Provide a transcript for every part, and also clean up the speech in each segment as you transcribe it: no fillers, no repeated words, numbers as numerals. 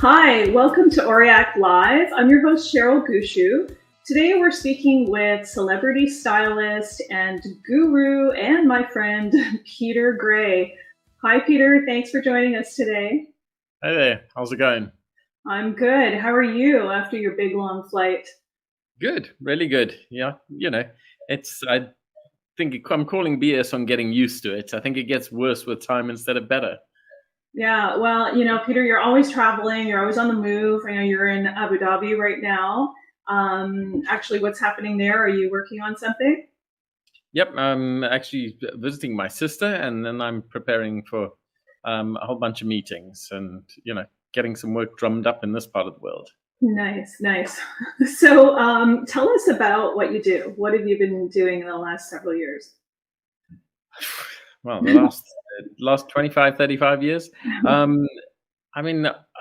Hi, welcome to Oriac Live. I'm your host, Cheryl Gushue. Today we're speaking with celebrity stylist and guru and my friend, Peter Gray. Hi, Peter. Thanks for joining us today. Hey there. How's it going? I'm good. How are you after your big, long flight? Good. Really good. Yeah. I think I'm calling BS on getting used to it. I think it gets worse with time instead of better. Yeah, well, Peter, you're always traveling. You're always on the move. I know you're in Abu Dhabi right now. Actually, what's happening there? Are you working on something? Yep. I'm actually visiting my sister, and then I'm preparing for a whole bunch of meetings and, getting some work drummed up in this part of the world. Nice, nice. So tell us about what you do. What have you been doing in the last several years? Well, the last 25, 35 years. I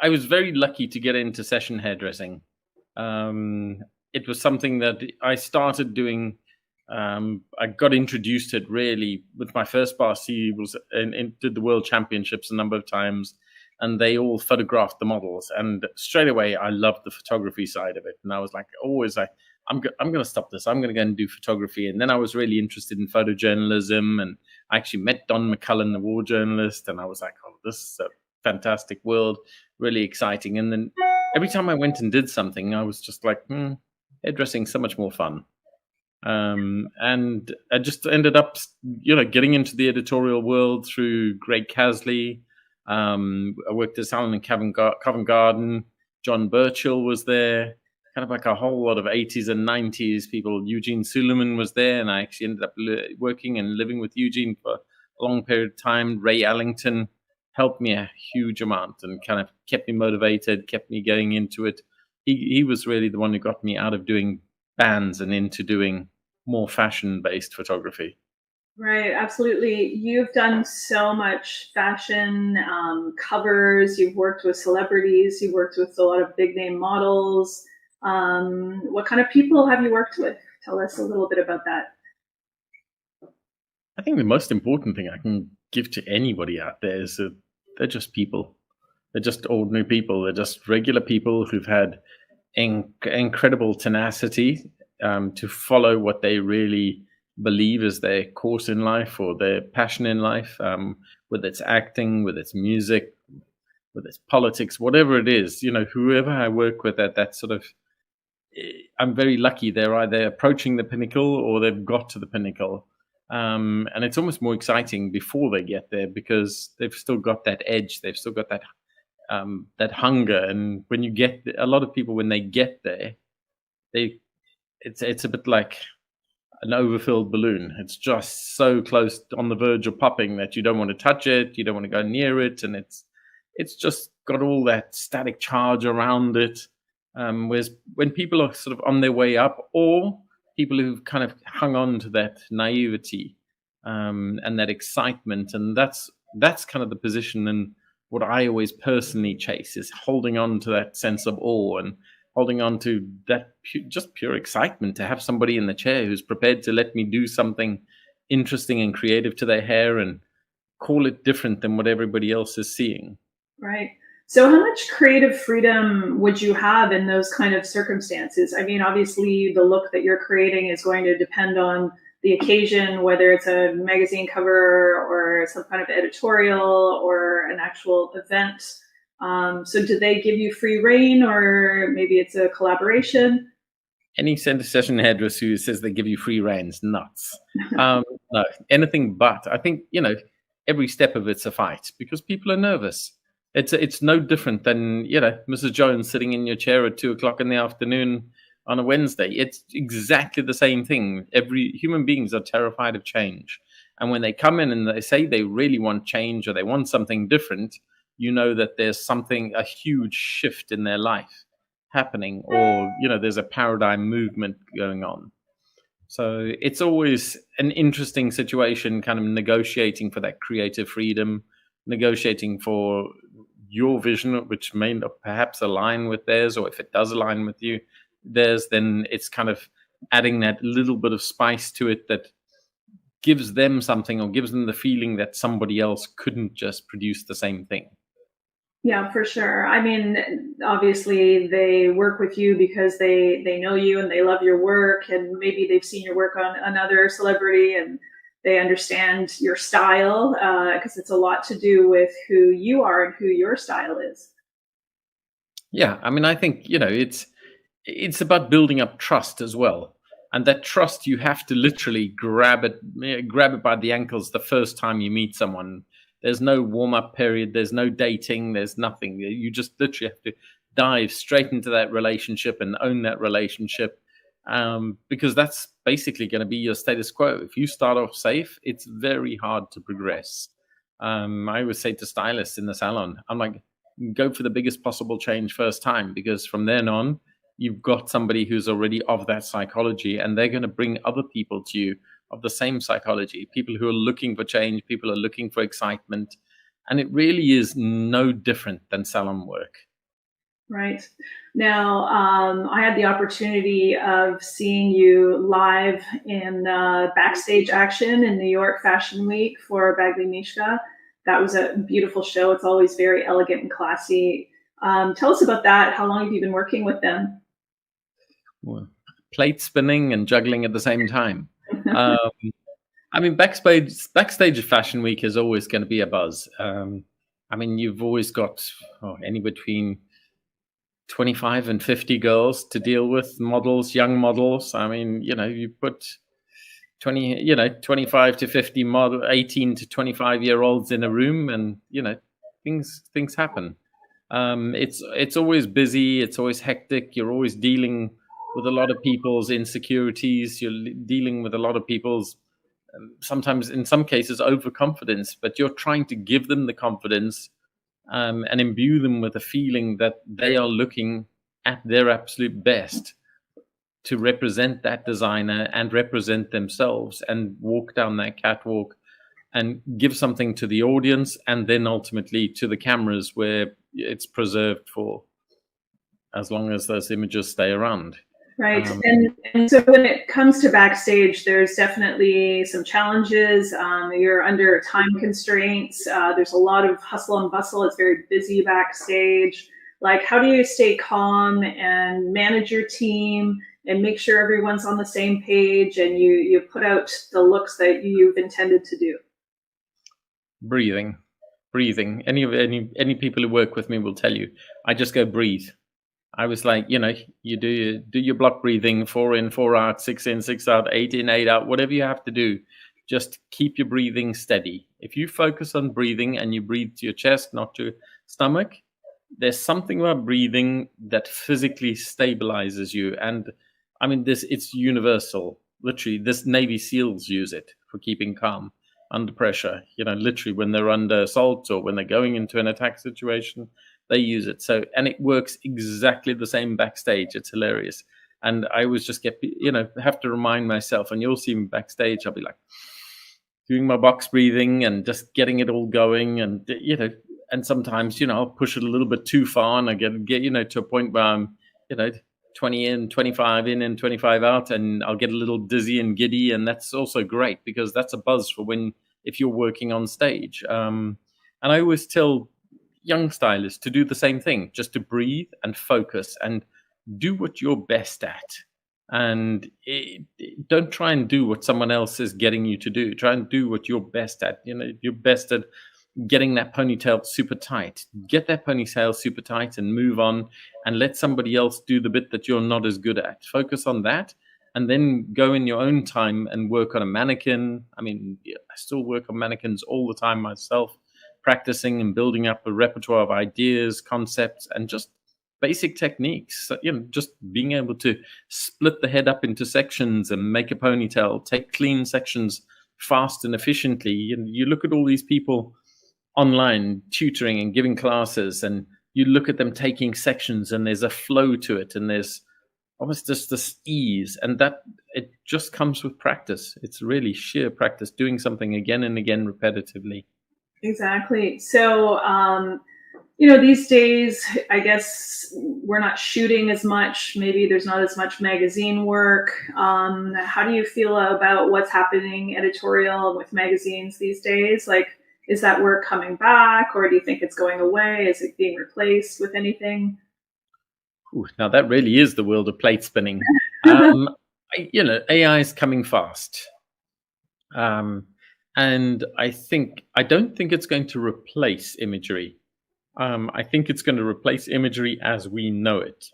was very lucky to get into session hairdressing. It was something that I started doing. I got introduced to it really with my first boss. He was did the world championships a number of times, and they all photographed the models. And straight away, I loved the photography side of it. And I was like, I'm going to stop this. I'm going to go and do photography. And then I was really interested in photojournalism, and I actually met Don McCullen, the war journalist, and I was like, oh, this is a fantastic world, really exciting. And then every time I went and did something, I was just like, hairdressing so much more fun. And I just ended up, getting into the editorial world through Greg Casley. I worked at Salon and Covent Garden. John Burchill was there. Kind of like a whole lot of 80s and 90s people. Eugene Suleiman was there, and I actually ended up working and living with Eugene for a long period of time. Ray Allington helped me a huge amount and kind of kept me motivated, kept me getting into it. He was really the one who got me out of doing bands and into doing more fashion-based photography. Right, absolutely. You've done so much fashion covers. You've worked with celebrities. You've worked with a lot of big-name models. What kind of people have you worked with? Tell us a little bit about that. I think the most important thing I can give to anybody out there is that they're just people. They're just ordinary people. They're just regular people who've had incredible tenacity to follow what they really believe is their course in life or their passion in life, whether it's acting, whether it's music, whether it's politics, whatever it is. Whoever I work with at that sort of, I'm very lucky. They're either approaching the pinnacle or they've got to the pinnacle. And it's almost more exciting before they get there because they've still got that edge. They've still got that hunger. And when you get a lot of people, when they get there, it's a bit like an overfilled balloon. It's just so close on the verge of popping that you don't want to touch it. You don't want to go near it. And it's just got all that static charge around it. Whereas when people are sort of on their way up, or people who've kind of hung on to that naivety and that excitement, and that's kind of the position and what I always personally chase is holding on to that sense of awe and holding on to that just pure excitement to have somebody in the chair who's prepared to let me do something interesting and creative to their hair and call it different than what everybody else is seeing. Right. So how much creative freedom would you have in those kind of circumstances? I mean, obviously the look that you're creating is going to depend on the occasion, whether it's a magazine cover or some kind of editorial or an actual event. So do they give you free reign, or maybe it's a collaboration? Any center session hairdresser who says they give you free reign is nuts. No, anything but. I think, every step of it's a fight because people are nervous. It's no different than, Mrs. Jones sitting in your chair at 2:00 in the afternoon on a Wednesday. It's exactly the same thing. Human beings are terrified of change. And when they come in and they say they really want change or they want something different, you know that there's a huge shift in their life happening, or, there's a paradigm movement going on. So it's always an interesting situation, kind of negotiating for that creative freedom, negotiating for your vision, which may not perhaps align with theirs, or if it does align with theirs, then it's kind of adding that little bit of spice to it that gives them something or gives them the feeling that somebody else couldn't just produce the same thing. Yeah, for sure. I mean, obviously they work with you because they know you and they love your work, and maybe they've seen your work on another celebrity and they understand your style, because it's a lot to do with who you are and who your style is. Yeah, I mean, I think, it's about building up trust as well. And that trust, you have to literally grab it by the ankles the first time you meet someone. There's no warm up period, there's no dating, there's nothing. You just literally have to dive straight into that relationship and own that relationship, because that's basically going to be your status quo. If you start off safe, it's very hard to progress. I always say to stylists in the salon, I'm like, go for the biggest possible change first time, because from then on, you've got somebody who's already of that psychology, and they're going to bring other people to you of the same psychology, people who are looking for change, people are looking for excitement. And it really is no different than salon work. Right. Now, I had the opportunity of seeing you live in backstage action in New York Fashion Week for Bagli Mishka. That was a beautiful show. It's always very elegant and classy. Tell us about that. How long have you been working with them? Well, plate spinning and juggling at the same time. I mean, backstage of Fashion Week is always going to be a buzz. I mean, you've always got any between 25 and 50 girls to deal with, models, young models. I mean, you put 25 to 50 model, 18 to 25-year-olds in a room, and things happen. It's always busy, it's always hectic. You're always dealing with a lot of people's insecurities. You're dealing with a lot of people's, sometimes in some cases, overconfidence, but you're trying to give them the confidence, and imbue them with a feeling that they are looking at their absolute best to represent that designer and represent themselves and walk down that catwalk and give something to the audience, and then ultimately to the cameras, where it's preserved for as long as those images stay around. Right. And so when it comes to backstage, there's definitely some challenges. You're under time constraints. There's a lot of hustle and bustle. It's very busy backstage. Like, how do you stay calm and manage your team and make sure everyone's on the same page and you put out the looks that you've intended to do? Breathing. Any people who work with me will tell you, I just go breathe. I was like, you do your block breathing, 4 in, 4 out, 6 in, 6 out, 8 in, 8 out, whatever you have to do. Just keep your breathing steady. If you focus on breathing and you breathe to your chest, not to stomach, there's something about breathing that physically stabilizes you. And I mean, it's universal. Literally, this Navy SEALs use it for keeping calm under pressure. Literally when they're under assault or when they're going into an attack situation, they use it. So, and it works exactly the same backstage. It's hilarious. And I always just have to remind myself, and you'll see me backstage, I'll be like doing my box breathing and just getting it all going. And, and sometimes, I'll push it a little bit too far, and I get to a point where I'm, 20 in, 25 in and 25 out, and I'll get a little dizzy and giddy. And that's also great, because that's a buzz for if you're working on stage. And I always tell young stylists to do the same thing, just to breathe and focus and do what you're best at. And don't try and do what someone else is getting you to do. Try and do what you're best at. You're best at getting that ponytail super tight. Get that ponytail super tight and move on, and let somebody else do the bit that you're not as good at. Focus on that, and then go in your own time and work on a mannequin. I mean, I still work on mannequins all the time myself, practicing and building up a repertoire of ideas, concepts, and just basic techniques. Just being able to split the head up into sections and make a ponytail, take clean sections fast and efficiently. You look at all these people online tutoring and giving classes, and you look at them taking sections, and there's a flow to it, and there's almost just this ease, and that it just comes with practice. It's really sheer practice, doing something again and again repetitively. Exactly. So, these days, I guess we're not shooting as much. Maybe there's not as much magazine work. How do you feel about what's happening editorial with magazines these days? Like, Is that work coming back, or do you think it's going away? Is it being replaced with anything? Ooh, now that really is the world of plate spinning. AI is coming fast. And I don't think it's going to replace imagery. I think it's going to replace imagery as we know it.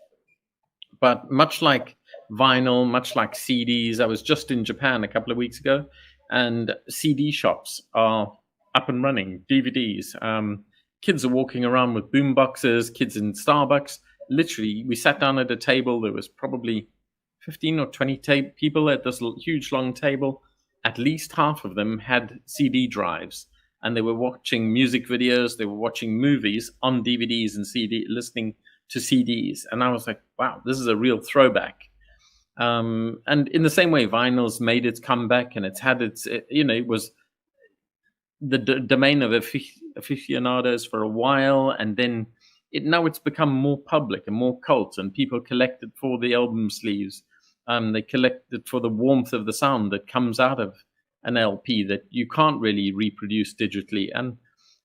But much like vinyl, much like CDs, I was just in Japan a couple of weeks ago, and CD shops are up and running, DVDs. Kids are walking around with boom boxes, kids in Starbucks. Literally, we sat down at a table. There was probably 15 or 20 people at this huge long table. At least half of them had CD drives, and they were watching music videos. They were watching movies on DVDs and listening to CDs. And I was like, wow, this is a real throwback. And in the same way, vinyl's made its comeback, and it's had it was the domain of aficionados for a while, and then now it's become more public and more cult, and people collect it for the album sleeves. They collect it for the warmth of the sound that comes out of an LP that you can't really reproduce digitally. And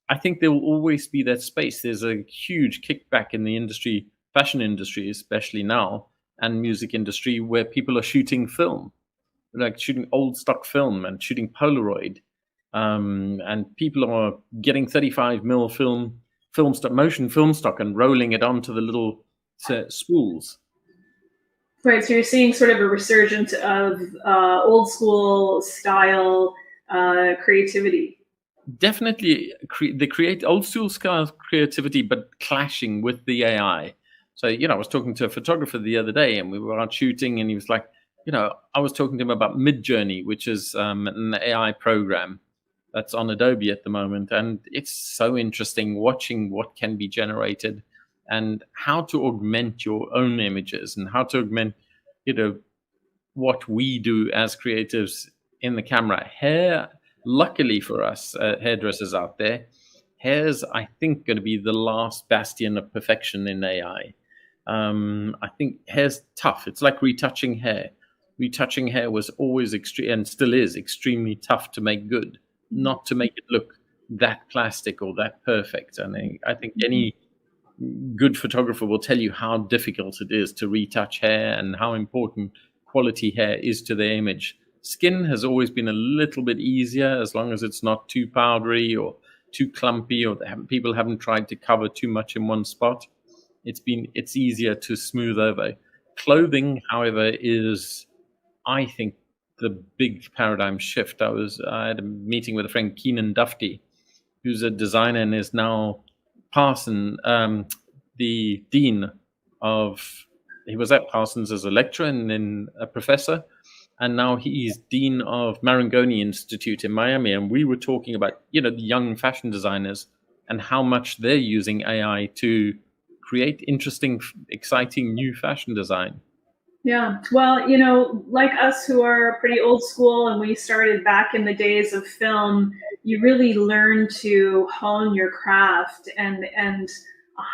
I think there will always be that space. There's a huge kickback in the industry, fashion industry, especially now, and music industry, where people are shooting film, like shooting old stock film and shooting Polaroid. And people are getting 35 mil motion film stock and rolling it onto the little spools. Right, so you're seeing sort of a resurgence of old school style creativity. Definitely old school style creativity, but clashing with the AI. So, I was talking to a photographer the other day, and we were out shooting, and he was like, I was talking to him about Midjourney, which is an AI program that's on Adobe at the moment. And it's so interesting watching what can be generated and how to augment your own images and how to augment, what we do as creatives in the camera. Hair, luckily for us hairdressers out there, hair's, I think, going to be the last bastion of perfection in AI. I think hair's tough. It's like retouching hair. Retouching hair was always extreme, and still is extremely tough to make good, not to make it look that plastic or that perfect. And I think any good photographer will tell you how difficult it is to retouch hair and how important quality hair is to the image. Skin has always been a little bit easier, as long as it's not too powdery or too clumpy, or people haven't tried to cover too much in one spot. It's easier to smooth over. Clothing, however, is, I think, the big paradigm shift. I had a meeting with a friend, Keenan Dufty, who's a designer and is now Parsons, the dean of, he was at Parsons as a lecturer and then a professor, and now he's dean of Marangoni Institute in Miami. And we were talking about, the young fashion designers and how much they're using AI to create interesting, exciting new fashion design. Yeah. Well, like us who are pretty old school and we started back in the days of film, you really learn to hone your craft and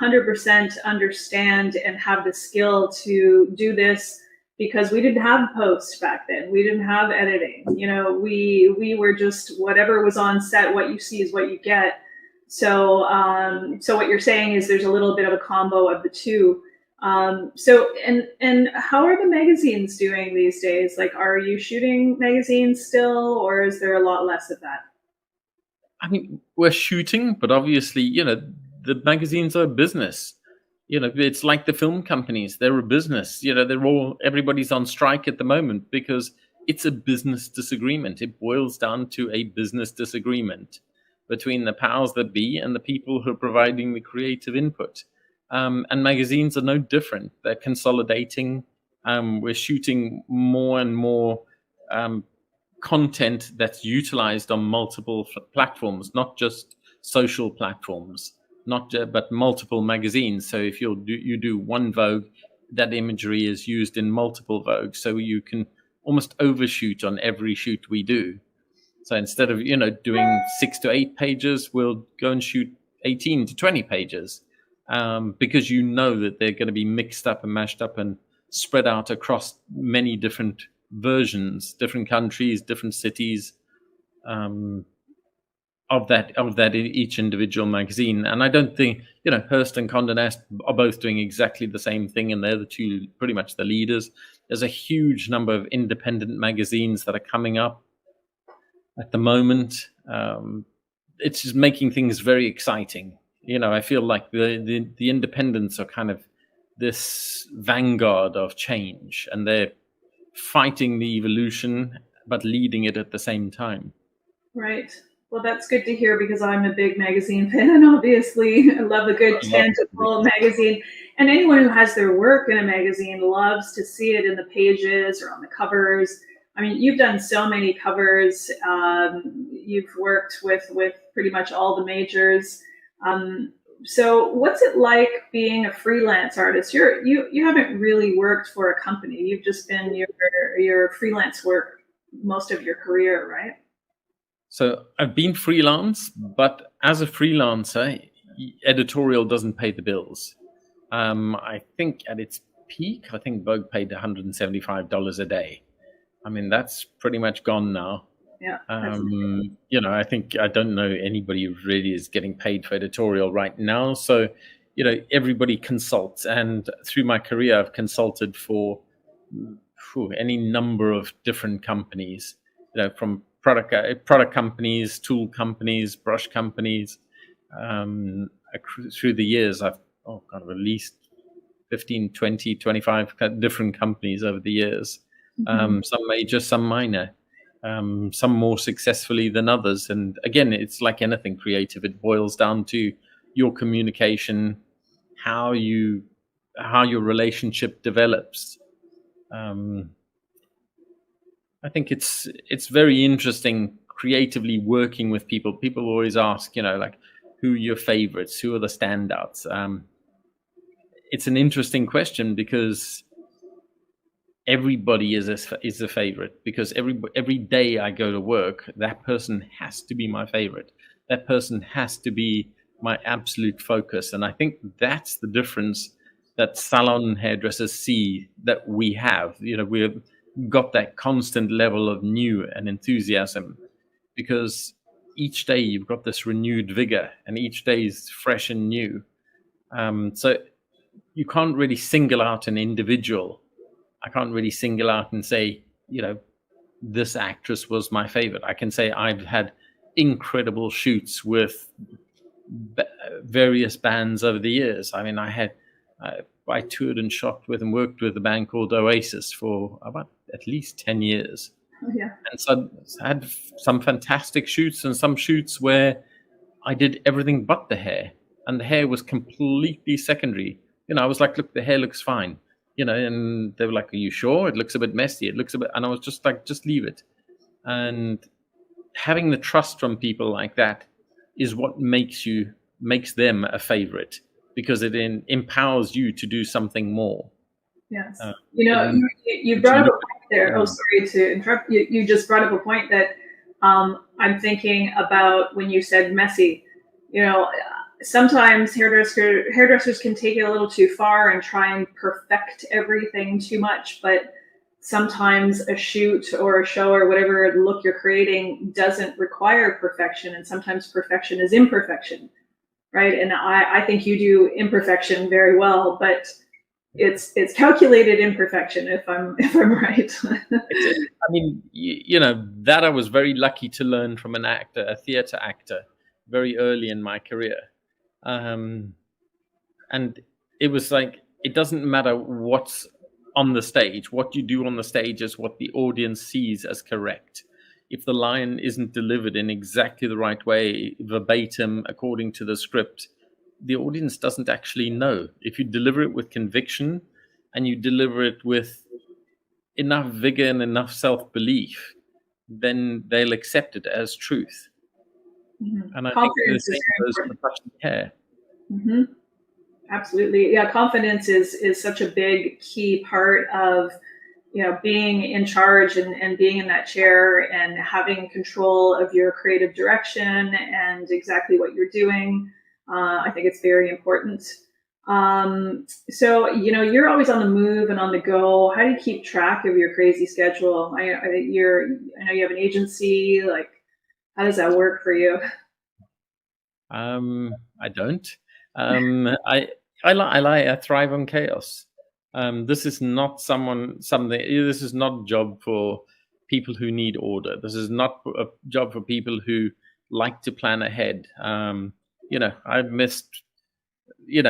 100% understand and have the skill to do this, because we didn't have post back then. We didn't have editing. We were just whatever was on set, what you see is what you get. So what you're saying is there's a little bit of a combo of the two. So how are the magazines doing these days? Like, are you shooting magazines still, or is there a lot less of that? I mean, we're shooting, but obviously, the magazines are a business. It's like the film companies. They're a business. Everybody's on strike at the moment because it's a business disagreement. It boils down to a business disagreement between the powers that be and the people who are providing the creative input. And magazines are no different. They're consolidating. We're shooting more and more content that's utilized on multiple platforms, not just social platforms, but multiple magazines. So if you do one Vogue, that imagery is used in multiple Vogues. So you can almost overshoot on every shoot we do. So instead of doing 6 to 8 pages, we'll go and shoot 18 to 20 pages. Because that they're going to be mixed up and mashed up and spread out across many different versions, different countries, different cities. of that in each individual magazine. And I don't think, Hearst and Condé Nast are both doing exactly the same thing, and they're the two pretty much the leaders. There's a huge number of independent magazines that are coming up at the moment. It's just making things very exciting. I feel like the independents are kind of this vanguard of change, and they're fighting the evolution but leading it at the same time. Right. Well, that's good to hear, because I'm a big magazine fan, obviously. I love a good tangible magazine. And anyone who has their work in a magazine loves to see it in the pages or on the covers. I mean, you've done so many covers. You've worked with pretty much all the majors. So what's it like being a freelance artist? You haven't really worked for a company. You've just been your freelance work most of your career, right? So I've been freelance, but as a freelancer, editorial doesn't pay the bills. I think at its peak, Vogue paid $175 a day. I mean, that's pretty much gone now. Yeah. I don't know anybody who really is getting paid for editorial right now. So, everybody consults. And through my career, I've consulted for any number of different companies, from product companies, tool companies, brush companies. Through the years, I've at least 15, 20, 25 different companies over the years. Some major, some minor, some more successfully than others. And again, it's like anything creative. It boils down to your communication, how your relationship develops. I think it's very interesting creatively working with people. People always ask, who are your favorites? Who are the standouts? It's an interesting question, because everybody is a favorite, because every day I go to work, that person has to be my favorite. That person has to be my absolute focus. And I think that's the difference that salon hairdressers see that we have. We've got that constant level of new and enthusiasm, because each day you've got this renewed vigor, and each day is fresh and new. So you can't really single out an individual. I can't really single out and say, this actress was my favorite. I can say I've had incredible shoots with various bands over the years. I mean, I toured and shot with and worked with a band called Oasis for about at least 10 years. Oh, yeah. And so I had some fantastic shoots, and some shoots where I did everything but the hair, and the hair was completely secondary. I was like, look, the hair looks fine. And they were like, are you sure? It looks a bit messy. It looks a bit, and I was just like, just leave it. And having the trust from people like that is what makes them a favorite, because it empowers you to do something more. Yes. You brought up a point there. Oh, sorry to interrupt. You just brought up a point that I'm thinking about when you said messy. Sometimes hairdressers can take it a little too far and try and perfect everything too much, but sometimes a shoot or a show or whatever look you're creating doesn't require perfection, and sometimes perfection is imperfection, right? And I think you do imperfection very well, but it's calculated imperfection, if I'm right. I mean, that I was very lucky to learn from an actor, a theater actor, very early in my career. And it was like, it doesn't matter what's on the stage. What you do on the stage is what the audience sees as correct. If the line isn't delivered in exactly the right way, verbatim, according to the script, the audience doesn't actually know. If you deliver it with conviction, and you deliver it with enough vigor and enough self-belief, then they'll accept it as truth. Mm-hmm. And I think the same goes for fashion hair. Mm-hmm. Absolutely. Yeah, confidence is such a big key part of being in charge and being in that chair and having control of your creative direction and exactly what you're doing. I think it's very important. So, you're always on the move and on the go. How do you keep track of your crazy schedule? I know you have an agency. Like, how does that work for you? I don't. I thrive on chaos. This is not This is not a job for people who need order. This is not a job for people who like to plan ahead. I've missed,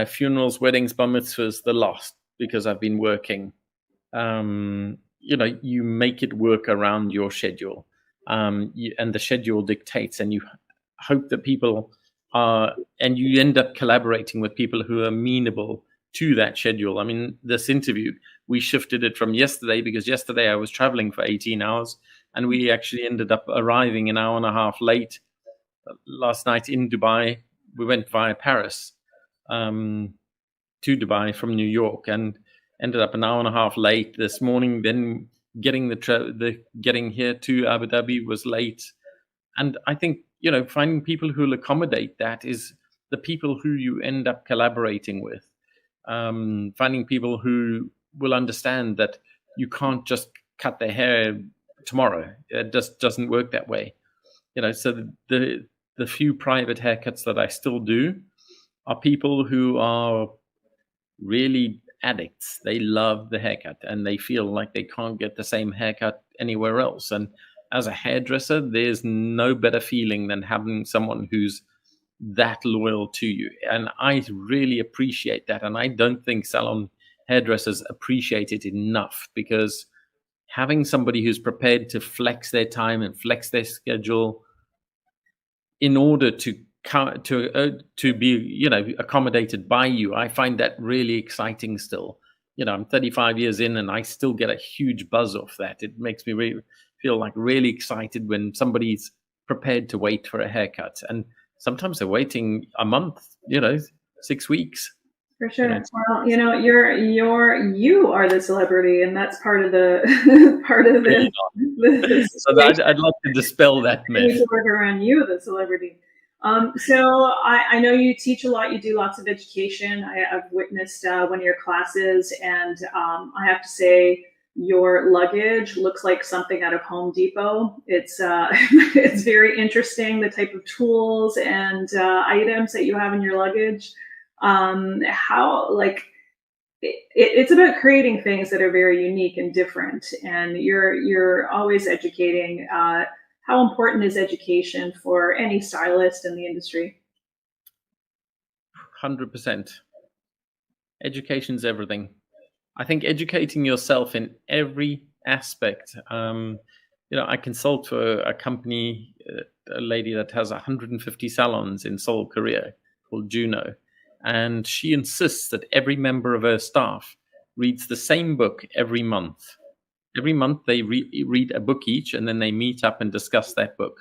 funerals, weddings, bar mitzvahs, the lost, because I've been working. You make it work around your schedule, and the schedule dictates, and you hope that people are, and you end up collaborating with people who are amenable to that schedule. I mean, this interview, we shifted it from yesterday, because yesterday I was traveling for 18 hours, and we actually ended up arriving an hour and a half late last night in Dubai. We went via Paris to Dubai from New York, and ended up an hour and a half late this morning. Then getting getting here to Abu Dhabi was late. And I think, finding people who will accommodate that is the people who you end up collaborating with. Finding people who will understand that you can't just cut their hair tomorrow. It just doesn't work that way. So the few private haircuts that I still do are people who are really addicts. They love the haircut, and they feel like they can't get the same haircut anywhere else. And as a hairdresser, there's no better feeling than having someone who's that loyal to you. And I really appreciate that. And I don't think salon hairdressers appreciate it enough, because having somebody who's prepared to flex their time and flex their schedule in order to be accommodated by you, I find that really exciting still. I'm 35 years in, and I still get a huge buzz off that. It makes me feel like really excited when somebody's prepared to wait for a haircut, and sometimes they're waiting a month, 6 weeks. For sure. Well, you are the celebrity, and that's part of the part of the so I'd like to dispel that myth. To work around you, the celebrity. So I know you teach a lot. You do lots of education. I've witnessed one of your classes, and I have to say, your luggage looks like something out of Home Depot. It's it's very interesting, the type of tools and items that you have in your luggage. It's about creating things that are very unique and different, and you're always educating. How important is education for any stylist in the industry? 100%. Education's everything. I think educating yourself in every aspect. I consult for a company, a lady that has 150 salons in Seoul, Korea, called Junya. And she insists that every member of her staff reads the same book every month. Every month they read a book each, and then they meet up and discuss that book.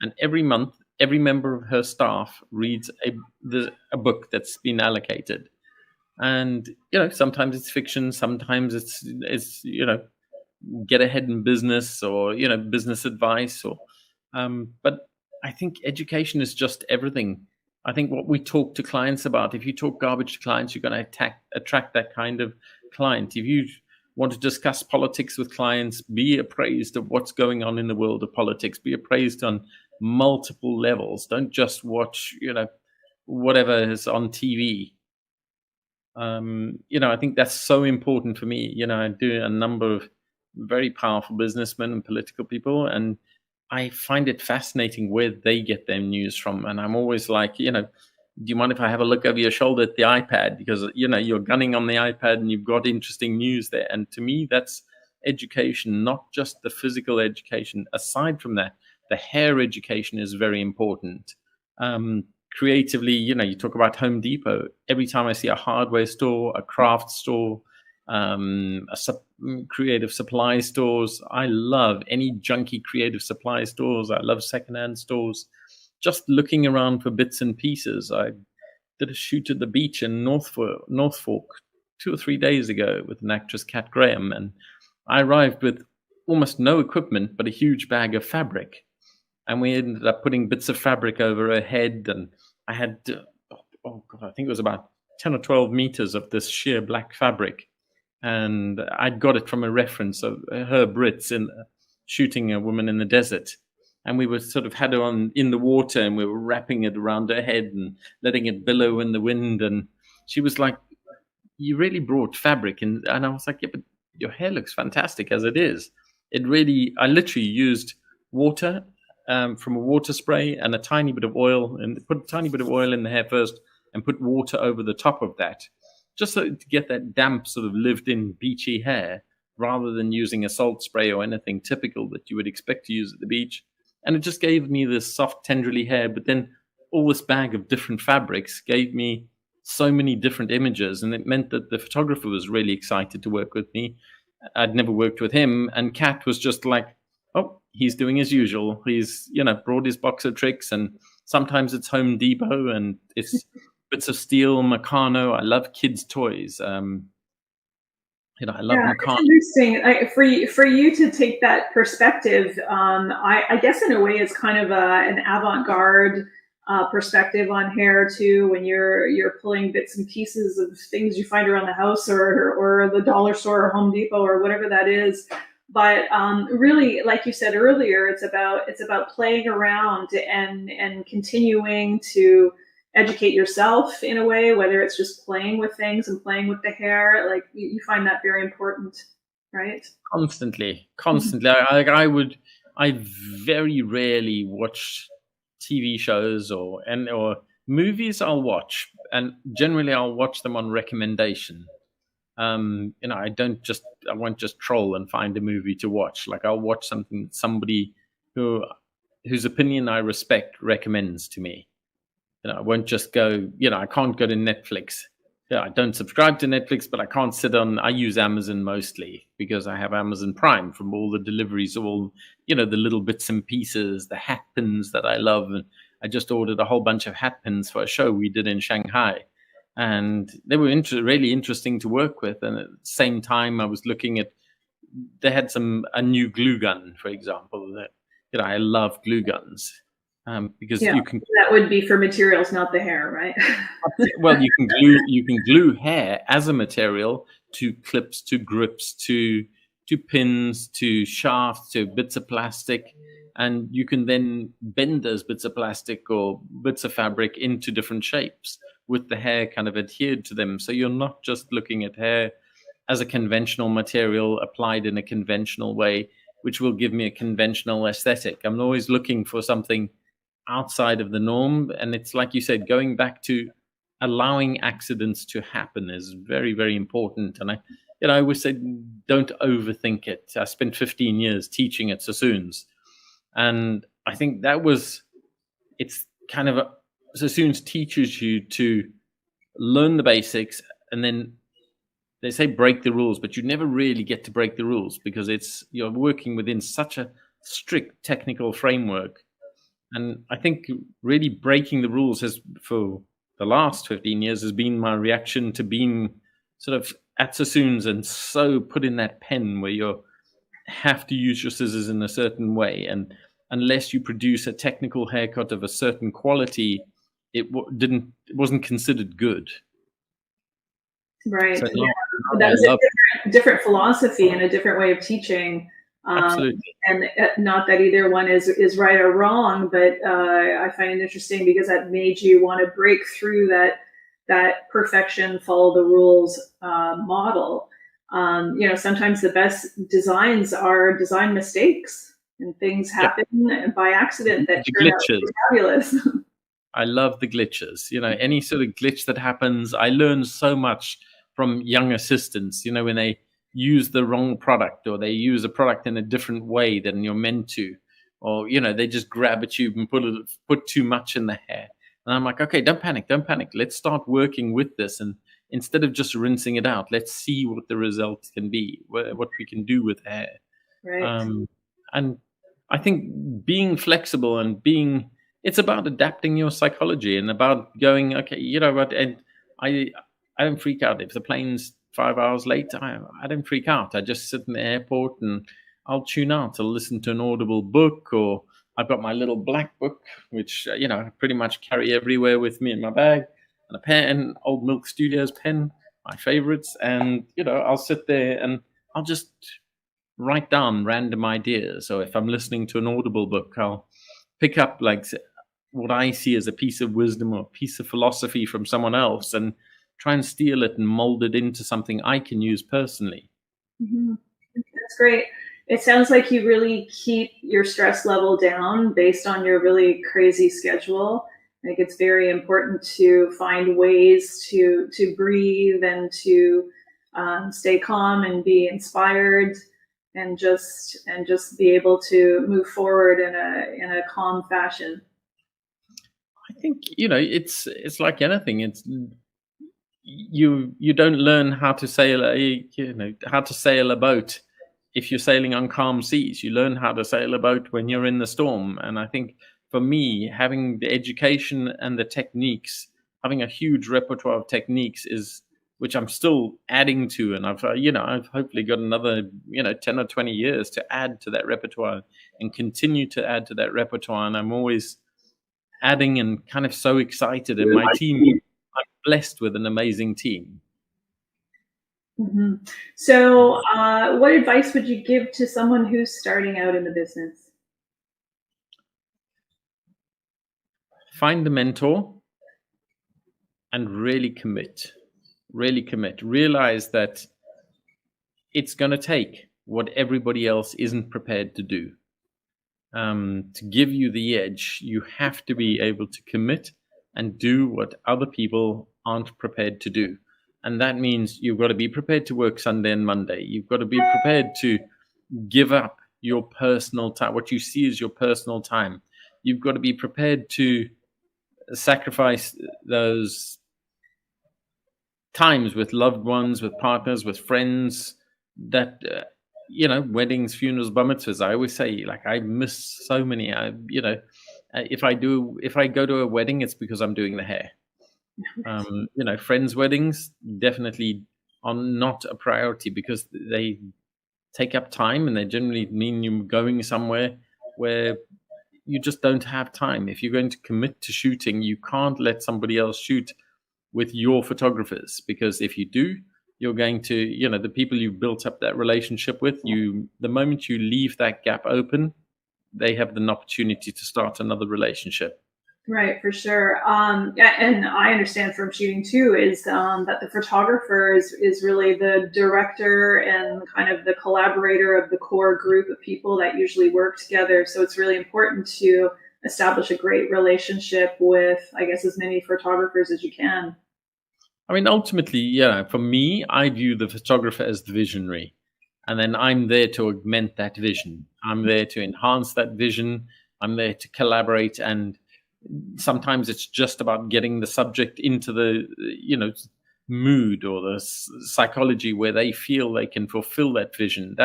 And every month, every member of her staff reads a book that's been allocated. And sometimes it's fiction, sometimes it's get ahead in business, or business advice, or but I think education is just everything. I think what we talk to clients about, if you talk garbage to clients, you're going to attract that kind of client. If you want to discuss politics with clients, be appraised of what's going on in the world of politics, be appraised on multiple levels. Don't just watch, whatever is on TV. I think that's so important for me. I do a number of very powerful businessmen and political people, and I find it fascinating where they get their news from. And I'm always like, do you mind if I have a look over your shoulder at the iPad? Because, you're gunning on the iPad and you've got interesting news there. And to me, that's education, not just the physical education. Aside from that, the hair education is very important. Creatively, you talk about Home Depot. Every time I see a hardware store, a craft store, creative supply stores, I love any junky creative supply stores. I love secondhand stores. Just looking around for bits and pieces. I did a shoot at the beach in North Fork 2 or 3 days ago with an actress, Kat Graham, and I arrived with almost no equipment but a huge bag of fabric. And we ended up putting bits of fabric over her head, and I had, I think it was about 10 or 12 meters of this sheer black fabric. And I'd got it from a reference of her Brits in shooting a woman in the desert. and we were sort of had her on in the water, and we were wrapping it around her head and letting it billow in the wind. And she was like, "You really brought fabric," and I was like, "Yeah, but your hair looks fantastic as it is." I literally used water from a water spray and a tiny bit of oil, and put a tiny bit of oil in the hair first, and put water over the top of that, just so to get that damp sort of lived-in beachy hair, rather than using a salt spray or anything typical that you would expect to use at the beach. And it just gave me this soft, tenderly hair. But then all this bag of different fabrics gave me so many different images, and it meant that the photographer was really excited to work with me. I'd never worked with him, and Kat was just like, "Oh, he's doing as usual. He's brought his box of tricks, and sometimes it's Home Depot, and it's bits of steel, Meccano. I love kids' toys. I love Meccano." It's interesting. For you to take that perspective, I guess in a way it's kind of an avant-garde perspective on hair too, when you're pulling bits and pieces of things you find around the house or the dollar store or Home Depot or whatever that is. But really, like you said earlier, it's about playing around and continuing to educate yourself in a way, whether it's just playing with things and playing with the hair. Like you find that very important, right? Constantly. I very rarely watch TV shows or movies. I'll watch, and generally I'll watch them on recommendation. I won't just troll and find a movie to watch. Like, I'll watch something that somebody whose opinion I respect recommends to me. I won't just go, I can't go to Netflix. I don't subscribe to Netflix, but I use Amazon mostly because I have Amazon Prime from all the deliveries, all, the little bits and pieces, the hat pins that I love. And I just ordered a whole bunch of hat pins for a show we did in Shanghai. And they were really interesting to work with. And at the same time, I was looking at, they had a new glue gun, for example, that, I love glue guns. Because you can, that would be for materials, not the hair, right? Well, you can glue hair as a material to clips, to grips, to pins, to shafts, to bits of plastic, and you can then bend those bits of plastic or bits of fabric into different shapes with the hair kind of adhered to them. So you're not just looking at hair as a conventional material applied in a conventional way, which will give me a conventional aesthetic. I'm always looking for something outside of the norm. And it's like you said, going back to allowing accidents to happen is very, very important. And I always say, don't overthink it. I spent 15 years teaching at Sassoon's. And I think it's kind of Sassoon's teaches you to learn the basics, and then they say break the rules, but you never really get to break the rules because you're working within such a strict technical framework. And I think really breaking the rules for the last 15 years has been my reaction to being sort of at Sassoon's and so put in that pen where you have to use your scissors in a certain way. And unless you produce a technical haircut of a certain quality, it wasn't considered good. Right. So that was a different philosophy and a different way of teaching. Absolutely. And not that either one is right or wrong, but I find it interesting because that made you want to break through that perfection, follow the rules model. Sometimes the best designs are design mistakes, and things happen by accident that turn out fabulous. I love the glitches. Any sort of glitch that happens, I learn so much from young assistants. When they use the wrong product, or they use a product in a different way than you're meant to, or they just grab a tube and put too much in the hair. And I'm like, okay, don't panic. Let's start working with this, and instead of just rinsing it out, let's see what the results can be, what we can do with hair. Right. And I think being flexible and it's about adapting your psychology and about going, okay, you know what, and I don't freak out if the plane's 5 hours late. I don't freak out. I just sit in the airport and I'll tune out. I'll listen to an audible book, or I've got my little black book, which I pretty much carry everywhere with me in my bag, and a pen, Old Milk Studios pen, my favorites, and I'll sit there and I'll just write down random ideas. So if I'm listening to an audible book, I'll pick up like what I see as a piece of wisdom or a piece of philosophy from someone else and try and steal it and mold it into something I can use personally. Mm-hmm. That's great. It sounds like you really keep your stress level down based on your really crazy schedule. I think it's very important to find ways to breathe and to stay calm and be inspired, and just be able to move forward in a calm fashion. I think it's like anything. It's you don't learn how to sail a boat if you're sailing on calm seas. You learn how to sail a boat when you're in the storm. And I think for me, having the education and the techniques, having a huge repertoire of techniques which I'm still adding to, and I've hopefully got another 10 or 20 years to add to that repertoire and continue to add to that repertoire. And I'm always adding and kind of so excited. And my team, I'm blessed with an amazing team. Mm-hmm. So what advice would you give to someone who's starting out in the business? Find a mentor and really commit. Realize that it's going to take what everybody else isn't prepared to do. To give you the edge, you have to be able to commit and do what other people aren't prepared to do. And that means you've got to be prepared to work Sunday and Monday. You've got to be prepared to give up your personal time, what you see as your personal time. You've got to be prepared to sacrifice those times with loved ones, with partners, with friends, that weddings, funerals, bar mitzvahs. I always say, like, I miss so many. If I go to a wedding, it's because I'm doing the hair. Friends' weddings definitely are not a priority because they take up time, and they generally mean you're going somewhere where you just don't have time. If you're going to commit to shooting, you can't let somebody else shoot with your photographers, because if you do, you're going to, the people you've built up that relationship with, the moment you leave that gap open, they have an opportunity to start another relationship. Right, for sure. And I understand from shooting too is that the photographer is really the director and kind of the collaborator of the core group of people that usually work together. So it's really important to establish a great relationship with, I guess, as many photographers as you can. I mean, ultimately, for me, I view the photographer as the visionary, and then I'm there to augment that vision. I'm there to enhance that vision. I'm there to collaborate, and sometimes it's just about getting the subject into the, mood or the psychology where they feel they can fulfill that vision.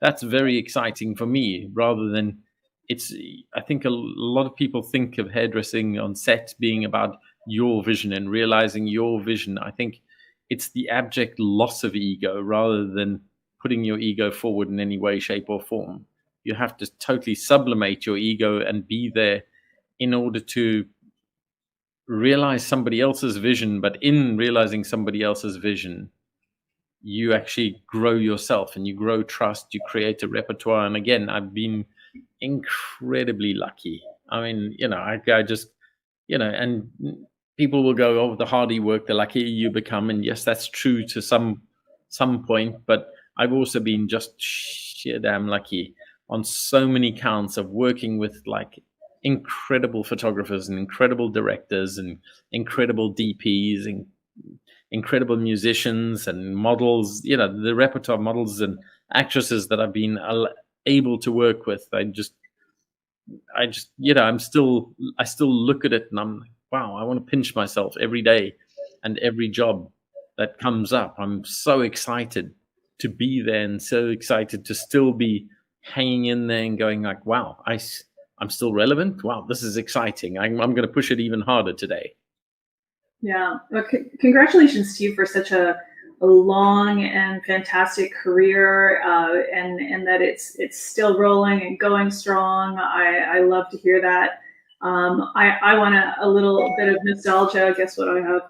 That's very exciting for me, rather than I think a lot of people think of hairdressing on set being about your vision and realizing your vision. I think it's the abject loss of ego rather than putting your ego forward in any way, shape, or form. You have to totally sublimate your ego and be there in order to realize somebody else's vision. But in realizing somebody else's vision, you actually grow yourself and you grow trust, you create a repertoire. And again, I've been incredibly lucky. I mean, I just, and people will go, oh, the harder you work, the luckier you become. And yes, that's true to some point, but I've also been just sheer damn lucky on so many counts of working with like incredible photographers and incredible directors and incredible DPs and incredible musicians and models, the repertoire models and actresses that I've been able to work with. I still look at it and I'm like, wow, I want to pinch myself every day and every job that comes up. I'm so excited to be there and so excited to still be hanging in there and going like, wow, I'm still relevant. Wow, this is exciting. I'm going to push it even harder today. Yeah. Well, congratulations to you for such a long and fantastic career, and that it's still rolling and going strong. I love to hear that. I want a little bit of nostalgia. Guess what I have?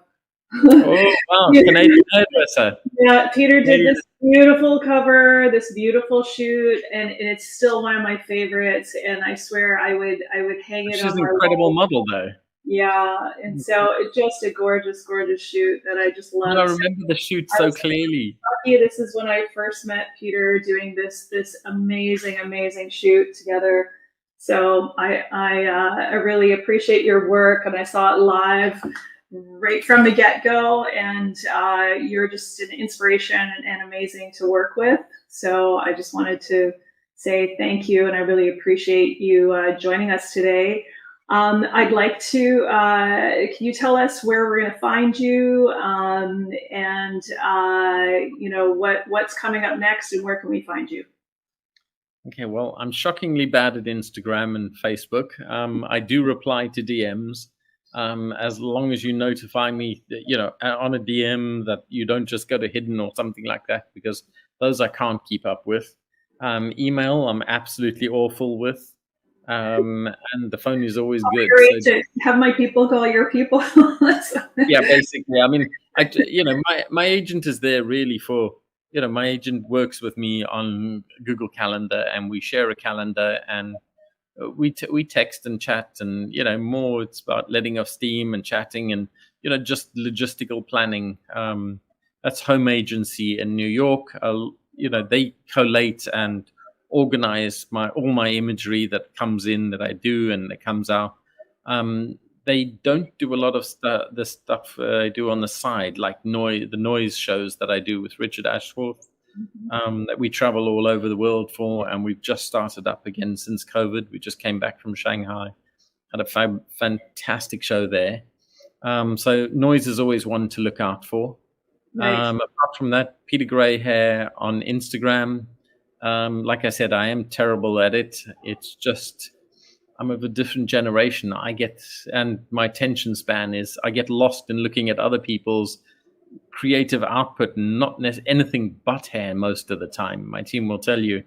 Oh, wow. Canadian hairdresser. Yeah, Peter did this beautiful cover, this beautiful shoot, and it's still one of my favorites. And I swear I would hang it She's on an my incredible wall. model, though. Yeah, and so it's just a gorgeous, gorgeous shoot that I just I love. remember the shoot I so was clearly. lucky. This is when I first met Peter doing this amazing, amazing shoot together. So I really appreciate your work, and I saw it live right from the get-go, and you're just an inspiration and amazing to work with. So I just wanted to say thank you, and I really appreciate you joining us today. I'd like to, can you tell us where we're going to find you, and you know, what's coming up next, and where can we find you? Okay, well, I'm shockingly bad at Instagram and Facebook. I do reply to DMs. As long as you notify me, on a DM, that you don't just go to hidden or something like that, because those I can't keep up with. Email, I'm absolutely awful with. And the phone is always good. Great to have my people call your people. Yeah, basically. I mean, my agent is there really for, my agent works with me on Google Calendar, and we share a calendar, and we text and chat, and more it's about letting off steam and chatting, and just logistical planning. That's home agency in New York. They collate and organize all my imagery that comes in, that I do, and that comes out. They don't do a lot of the stuff I do on the side, like the noise shows that I do with Richard Ashworth. That we travel all over the world for, and we've just started up again since COVID. We just came back from Shanghai, had a fantastic show there. So noise is always one to look out for. Nice. Apart from that, Peter Gray Hair on Instagram. Like I said, I am terrible at it. It's just, I'm of a different generation. And my attention span is, I get lost in looking at other people's creative output, and not anything but hair most of the time. My team will tell you,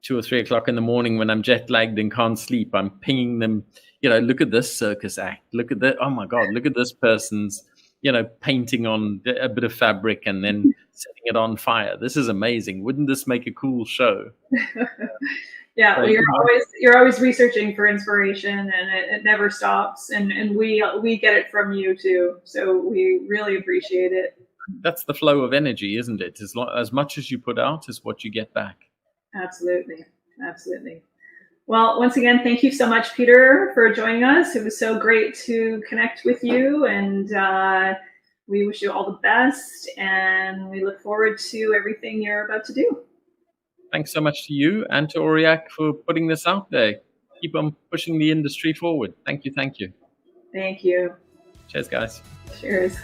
2 or 3 o'clock in the morning when I'm jet lagged and can't sleep, I'm pinging them, look at this circus act. Look at that. Oh my God, look at this person's, painting on a bit of fabric and then setting it on fire. This is amazing. Wouldn't this make a cool show? Yeah, well, you're always researching for inspiration, and it never stops. And we get it from you too. So we really appreciate it. That's the flow of energy, isn't it? As much as you put out is what you get back. Absolutely, absolutely. Well, once again, thank you so much, Peter, for joining us. It was so great to connect with you, and we wish you all the best, and we look forward to everything you're about to do. Thanks so much to you and to Oriac for putting this out there. Keep on pushing the industry forward. Thank you. Thank you. Thank you. Cheers, guys. Cheers.